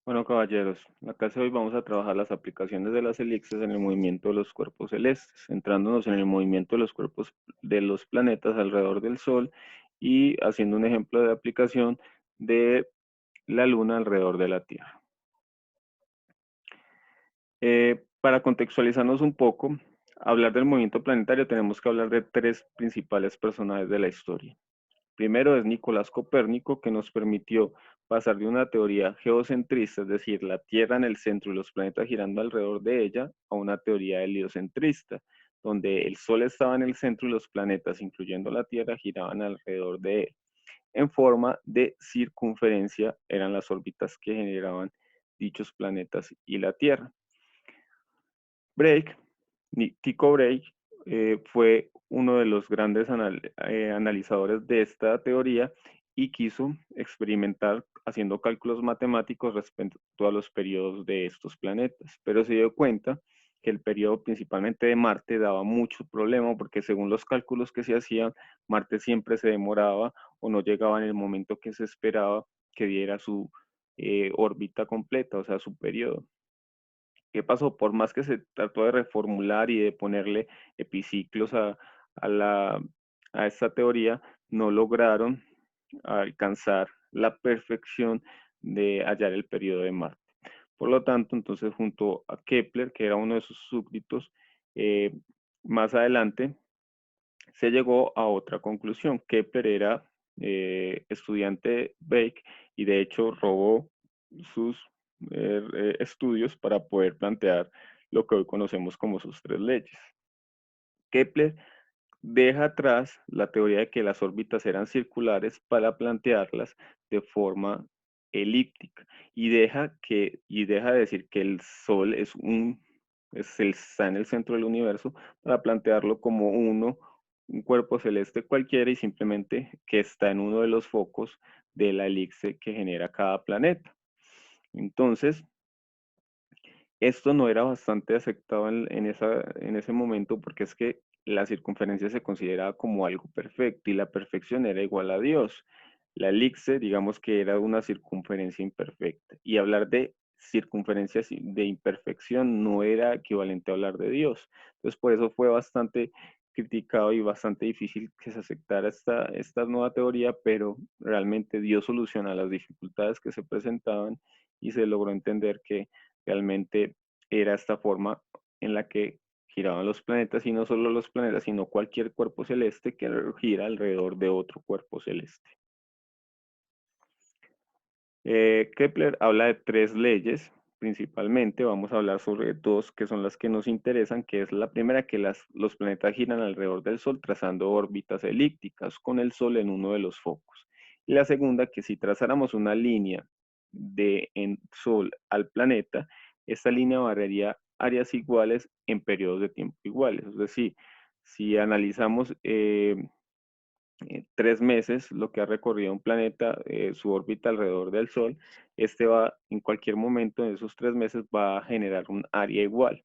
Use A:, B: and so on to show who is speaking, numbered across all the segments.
A: Bueno, caballeros, la clase de hoy vamos a trabajar las aplicaciones de las elipses en el movimiento de los cuerpos celestes, centrándonos en el movimiento de los cuerpos de los planetas alrededor del Sol y haciendo un ejemplo de aplicación de la Luna alrededor de la Tierra. Para contextualizarnos un poco, hablar del movimiento planetario tenemos que hablar de tres principales personajes de la historia. Primero es Nicolás Copérnico, que nos permitió pasar de una teoría geocentrista, es decir, la Tierra en el centro y los planetas girando alrededor de ella, a una teoría heliocentrista, donde el Sol estaba en el centro y los planetas, incluyendo la Tierra, giraban alrededor de él. En forma de circunferencia eran las órbitas que generaban dichos planetas y la Tierra. Tycho Brahe, fue uno de los grandes analizadores de esta teoría y quiso experimentar haciendo cálculos matemáticos respecto a los periodos de estos planetas, pero se dio cuenta que el periodo principalmente de Marte daba mucho problema porque según los cálculos que se hacían, Marte siempre se demoraba o no llegaba en el momento que se esperaba que diera su órbita completa, o sea, su periodo. ¿Qué pasó? Por más que se trató de reformular y de ponerle epiciclos a esta teoría, no lograron alcanzar la perfección de hallar el periodo de Marte. Por lo tanto, entonces junto a Kepler, que era uno de sus súbditos, eh, más adelante se llegó a otra conclusión. Kepler era estudiante de Baek y de hecho robó sus estudios para poder plantear lo que hoy conocemos como sus tres leyes. Kepler deja atrás la teoría de que las órbitas eran circulares para plantearlas de forma elíptica y deja de decir que el Sol está en el centro del universo para plantearlo como un cuerpo celeste cualquiera y simplemente que está en uno de los focos de la elipse que genera cada planeta. Entonces, esto no era bastante aceptado en ese momento porque es que la circunferencia se consideraba como algo perfecto y la perfección era igual a Dios. La elipse, digamos que era una circunferencia imperfecta y hablar de circunferencias de imperfección no era equivalente a hablar de Dios. Entonces, por eso fue bastante criticado y bastante difícil que se aceptara esta nueva teoría, pero realmente dio solución a las dificultades que se presentaban y se logró entender que realmente era esta forma en la que giraban los planetas y no solo los planetas, sino cualquier cuerpo celeste que gira alrededor de otro cuerpo celeste. Kepler habla de tres leyes, principalmente vamos a hablar sobre dos que son las que nos interesan, que es la primera, que los planetas giran alrededor del Sol trazando órbitas elípticas con el Sol en uno de los focos. Y la segunda, que si trazáramos una línea de Sol al planeta, esta línea barrería áreas iguales en periodos de tiempo iguales. Es decir, si analizamos 3 meses lo que ha recorrido un planeta, su órbita alrededor del Sol, este va en cualquier momento de esos 3 meses va a generar un área igual.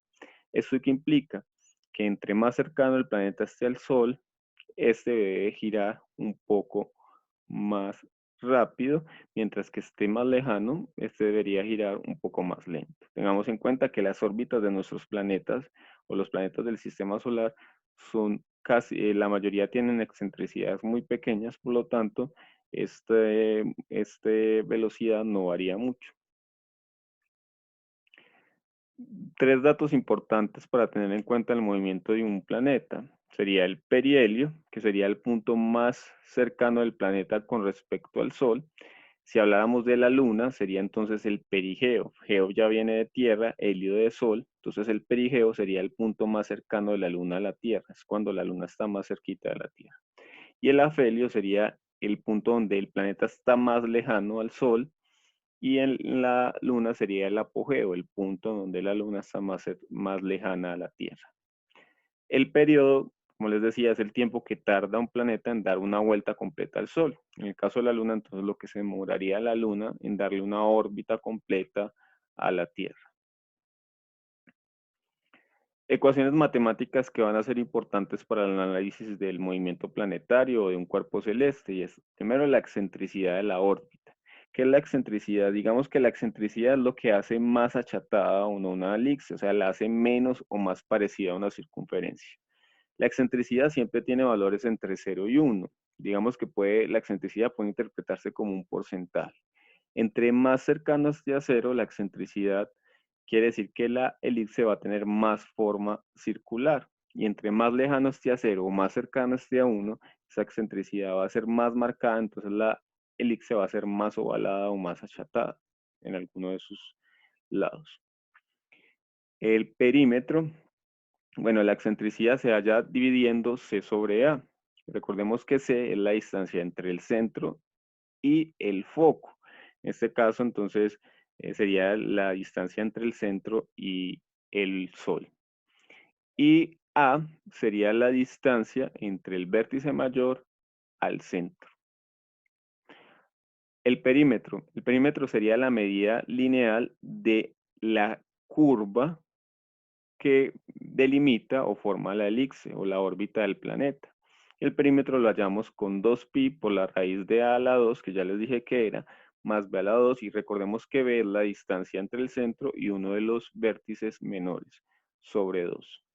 A: ¿Esto qué implica? Que entre más cercano el planeta esté al Sol, este debe girar un poco más rápido, mientras que esté más lejano, este debería girar un poco más lento. Tengamos en cuenta que las órbitas de nuestros planetas o los planetas del sistema solar son casi, la mayoría tienen excentricidades muy pequeñas, por lo tanto, esta velocidad no varía mucho. Tres datos importantes para tener en cuenta el movimiento de un planeta. Sería el perihelio, que sería el punto más cercano del planeta con respecto al Sol. Si habláramos de la Luna, sería entonces el perigeo. Geo ya viene de Tierra, helio de Sol. Entonces el perigeo sería el punto más cercano de la Luna a la Tierra. Es cuando la Luna está más cerquita de la Tierra. Y el afelio sería el punto donde el planeta está más lejano al Sol y en la luna sería el apogeo, el punto donde la luna está más lejana a la Tierra. El periodo, como les decía, es el tiempo que tarda un planeta en dar una vuelta completa al Sol. En el caso de la luna, entonces lo que se demoraría la luna en darle una órbita completa a la Tierra. Ecuaciones matemáticas que van a ser importantes para el análisis del movimiento planetario o de un cuerpo celeste, y es primero la excentricidad de la órbita. ¿Qué es la excentricidad? Digamos que la excentricidad es lo que hace más achatada una elipse, o sea, la hace menos o más parecida a una circunferencia. La excentricidad siempre tiene valores entre 0 y 1. Digamos que la excentricidad puede interpretarse como un porcentaje. Entre más cercano esté a 0, la excentricidad quiere decir que la elipse va a tener más forma circular. Y entre más lejano esté a 0 o más cercano esté a 1, esa excentricidad va a ser más marcada, entonces la elipse va a ser más ovalada o más achatada en alguno de sus lados. El perímetro, bueno, la excentricidad se halla dividiendo C sobre A. Recordemos que C es la distancia entre el centro y el foco. En este caso, entonces, sería la distancia entre el centro y el Sol. Y A sería la distancia entre el vértice mayor al centro. El perímetro sería la medida lineal de la curva que delimita o forma la elipse o la órbita del planeta. El perímetro lo hallamos con 2pi por la raíz de a a la 2, que ya les dije que era, más b a la 2, y recordemos que b es la distancia entre el centro y uno de los vértices menores, sobre 2.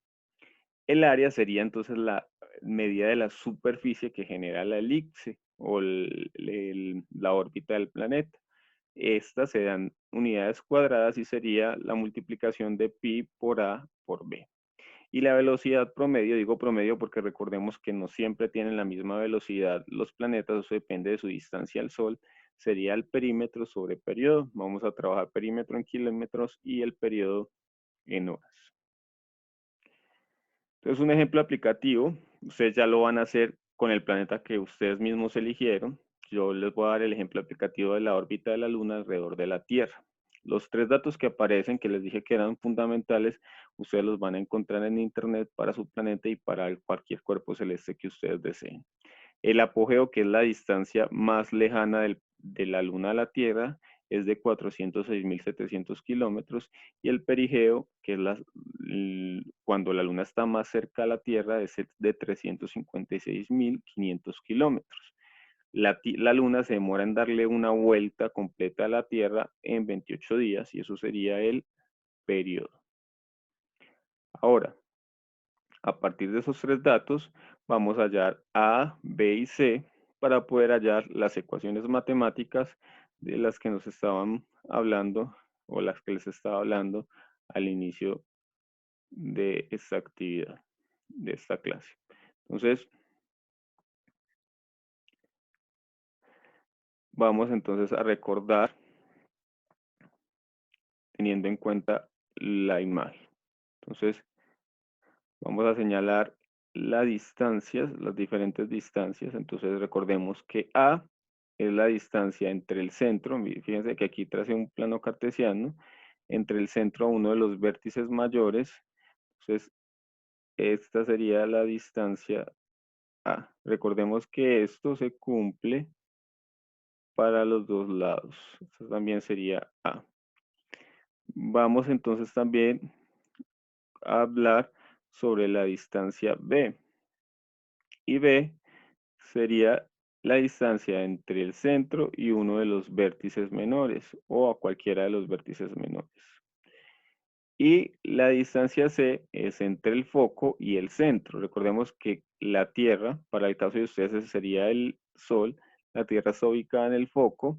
A: El área sería entonces la medida de la superficie que genera la elipse o la órbita del planeta. Estas se dan unidades cuadradas y sería la multiplicación de pi por a por b. Y la velocidad promedio, digo promedio porque recordemos que no siempre tienen la misma velocidad los planetas, eso depende de su distancia al Sol, sería el perímetro sobre periodo. Vamos a trabajar perímetro en kilómetros y el periodo en horas. Entonces, un ejemplo aplicativo, ustedes ya lo van a hacer con el planeta que ustedes mismos eligieron. Yo les voy a dar el ejemplo aplicativo de la órbita de la Luna alrededor de la Tierra. Los 3 datos que aparecen, que les dije que eran fundamentales, ustedes los van a encontrar en Internet para su planeta y para cualquier cuerpo celeste que ustedes deseen. El apogeo, que es la distancia más lejana de la Luna a la Tierra, es de 406.700 kilómetros, y el perigeo, que es cuando la Luna está más cerca a la Tierra, es de 356.500 kilómetros. La Luna se demora en darle una vuelta completa a la Tierra en 28 días, y eso sería el periodo. Ahora, a partir de esos 3 datos, vamos a hallar A, B y C para poder hallar las ecuaciones matemáticas de las que nos estaban hablando o las que les estaba hablando al inicio de esta actividad, de esta clase. Entonces, vamos entonces a recordar teniendo en cuenta la imagen. Entonces, vamos a señalar las distancias, las diferentes distancias. Entonces recordemos que A es la distancia entre el centro, fíjense que aquí tracé un plano cartesiano, entre el centro a uno de los vértices mayores. Entonces esta sería la distancia A. Recordemos que esto se cumple para los dos lados. Esto también sería A. Vamos entonces también a hablar sobre la distancia B. Y B sería la distancia entre el centro y uno de los vértices menores o a cualquiera de los vértices menores. Y la distancia C es entre el foco y el centro. Recordemos que la Tierra, para el caso de ustedes, ese sería el Sol. La Tierra está ubicada en el foco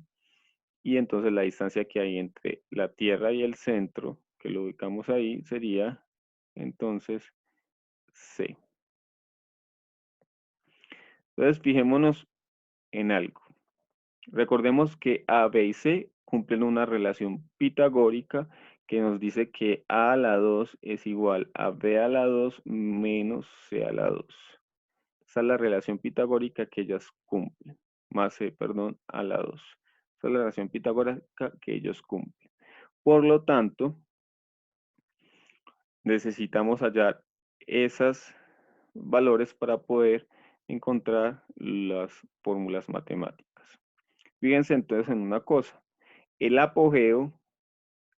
A: y entonces la distancia que hay entre la Tierra y el centro, que lo ubicamos ahí, sería entonces C. Entonces fijémonos en algo. Recordemos que A, B y C cumplen una relación pitagórica que nos dice que A a la 2 es igual a B a la 2 menos C a la 2. Esa es la relación pitagórica que ellas cumplen. Más C, perdón, a la 2. Esa es la relación pitagórica que ellos cumplen. Por lo tanto, necesitamos hallar esos valores para poder encontrar las fórmulas matemáticas. Fíjense entonces en una cosa. El apogeo,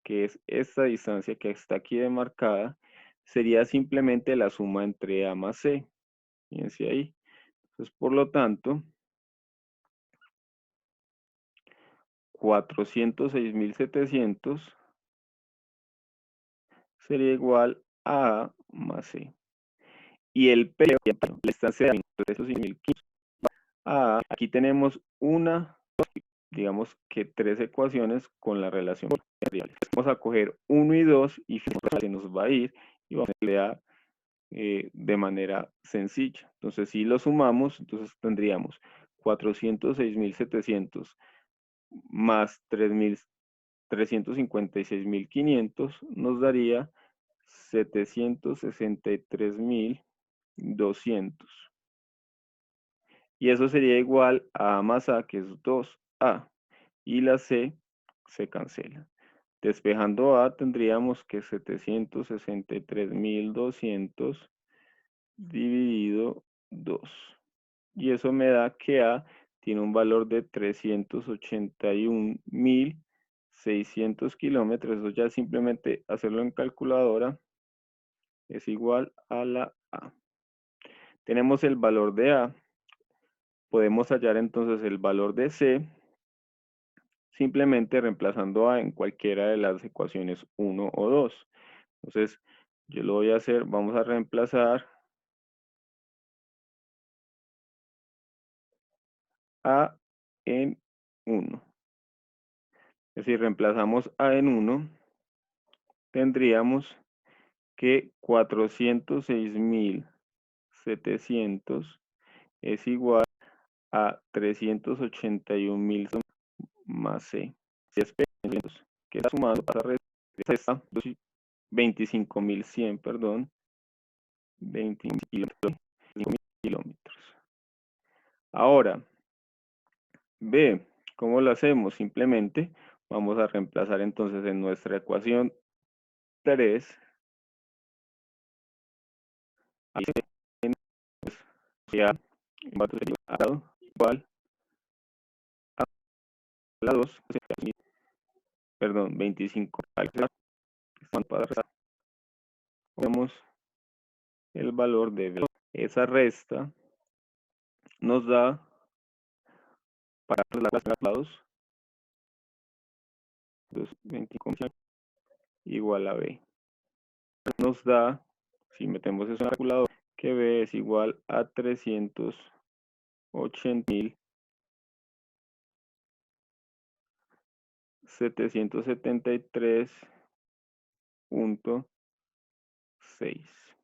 A: que es esta distancia que está aquí demarcada, sería simplemente la suma entre A más C. Fíjense ahí. Entonces, por lo tanto, 406.700 sería igual a A más C. Y el P, la distancia de 300.500 a aquí tenemos digamos que tres ecuaciones con la relación variables. Vamos a coger 1 y 2 y se nos va a ir y vamos a emplear de manera sencilla. Entonces, si lo sumamos, entonces tendríamos 406.700 más 356.500 nos daría 763.200. Y eso sería igual a A más A, que es 2A. Y la C se cancela. Despejando A tendríamos que 763.200 dividido 2. Y eso me da que A tiene un valor de 381.600 kilómetros. Eso ya simplemente hacerlo en calculadora es igual a la A. Tenemos el valor de A. Podemos hallar entonces el valor de C simplemente reemplazando A en cualquiera de las ecuaciones 1 o 2. Entonces, yo lo voy a hacer, vamos a reemplazar A en 1. Es decir, reemplazamos A en 1, tendríamos que 406.700 es igual a 381.000 más C. Si es que está sumando para restar 25.100, perdón, 20 kilómetros. Ahora, B, ¿cómo lo hacemos? Simplemente vamos a reemplazar entonces en nuestra ecuación 3, ahí sería igual a la 2, perdón, 25 para restar. Ponemos el valor de B. Esa resta nos da para los lados 25 igual a B. Nos da, si metemos eso en el calculador, que B es igual a 380.773.6.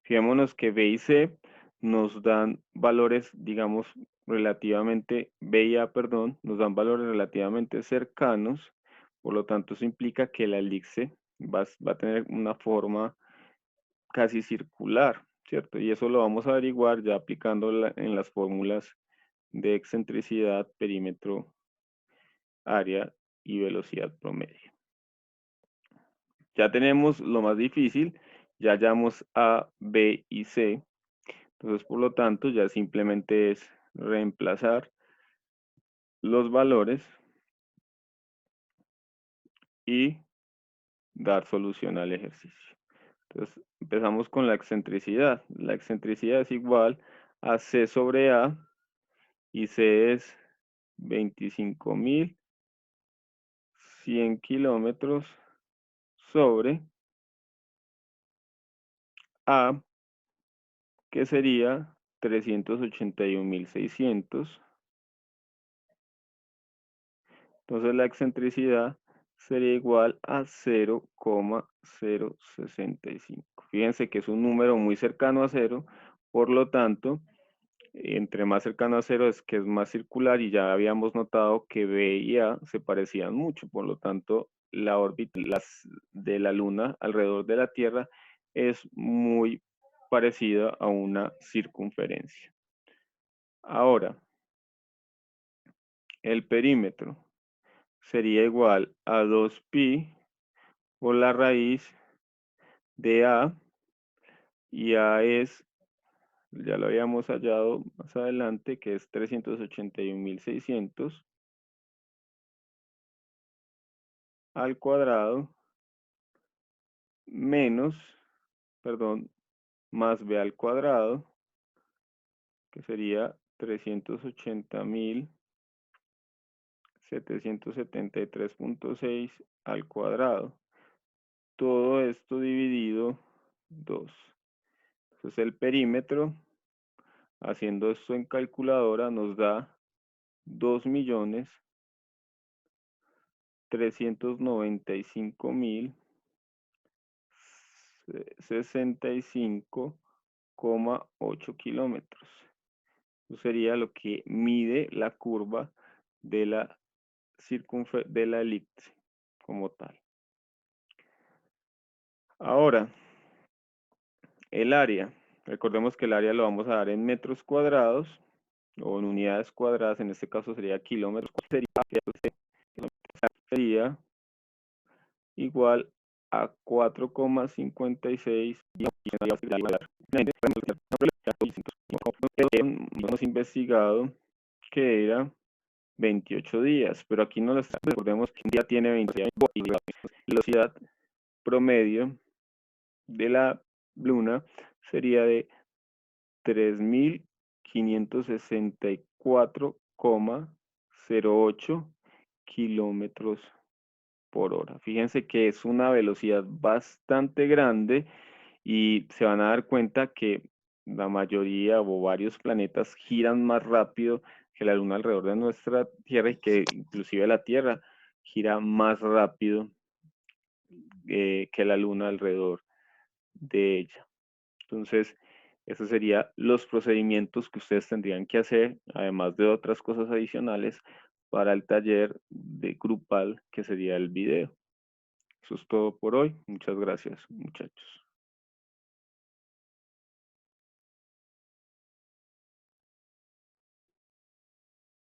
A: Fijémonos que B y C nos dan valores, digamos, relativamente, B y A, perdón, nos dan valores relativamente cercanos, por lo tanto eso implica que la elipse va a tener una forma casi circular, ¿cierto? Y eso lo vamos a averiguar ya aplicando en las fórmulas de excentricidad, perímetro, área y velocidad promedio. Ya tenemos lo más difícil, ya hallamos A, B y C. Entonces, por lo tanto, ya simplemente es reemplazar los valores y dar solución al ejercicio. Entonces, empezamos con la excentricidad. La excentricidad es igual a C sobre A y C es 25.100 kilómetros sobre A, que sería 381.600. Entonces la excentricidad sería igual a 0,065. Fíjense que es un número muy cercano a 0, por lo tanto, entre más cercano a 0 es que es más circular y ya habíamos notado que B y A se parecían mucho, por lo tanto, la órbita de la Luna alrededor de la Tierra es muy parecida a una circunferencia. Ahora, el perímetro sería igual a 2pi por la raíz de A, y A es, ya lo habíamos hallado más adelante, que es 381.600 al cuadrado menos, perdón, más B al cuadrado, que sería 380.600 773.6 al cuadrado. Todo esto dividido 2. Entonces el perímetro, haciendo esto en calculadora, nos da 2.395.8 kilómetros. Eso sería lo que mide la curva de la de la elipse como tal. Ahora, el área. Recordemos que el área lo vamos a dar en metros cuadrados o en unidades cuadradas. En este caso sería kilómetros. Sería igual a 4,56. Hemos investigado que era 28 días, pero aquí no lo está. Recordemos que un día tiene 20 días y la velocidad promedio de la luna sería de 3.564,08 kilómetros por hora. Fíjense que es una velocidad bastante grande y se van a dar cuenta que la mayoría o varios planetas giran más rápido que la Luna alrededor de nuestra Tierra y que inclusive la Tierra gira más rápido que la Luna alrededor de ella. Entonces, esos serían los procedimientos que ustedes tendrían que hacer, además de otras cosas adicionales, para el taller de grupal que sería el video. Eso es todo por hoy. Muchas gracias, muchachos.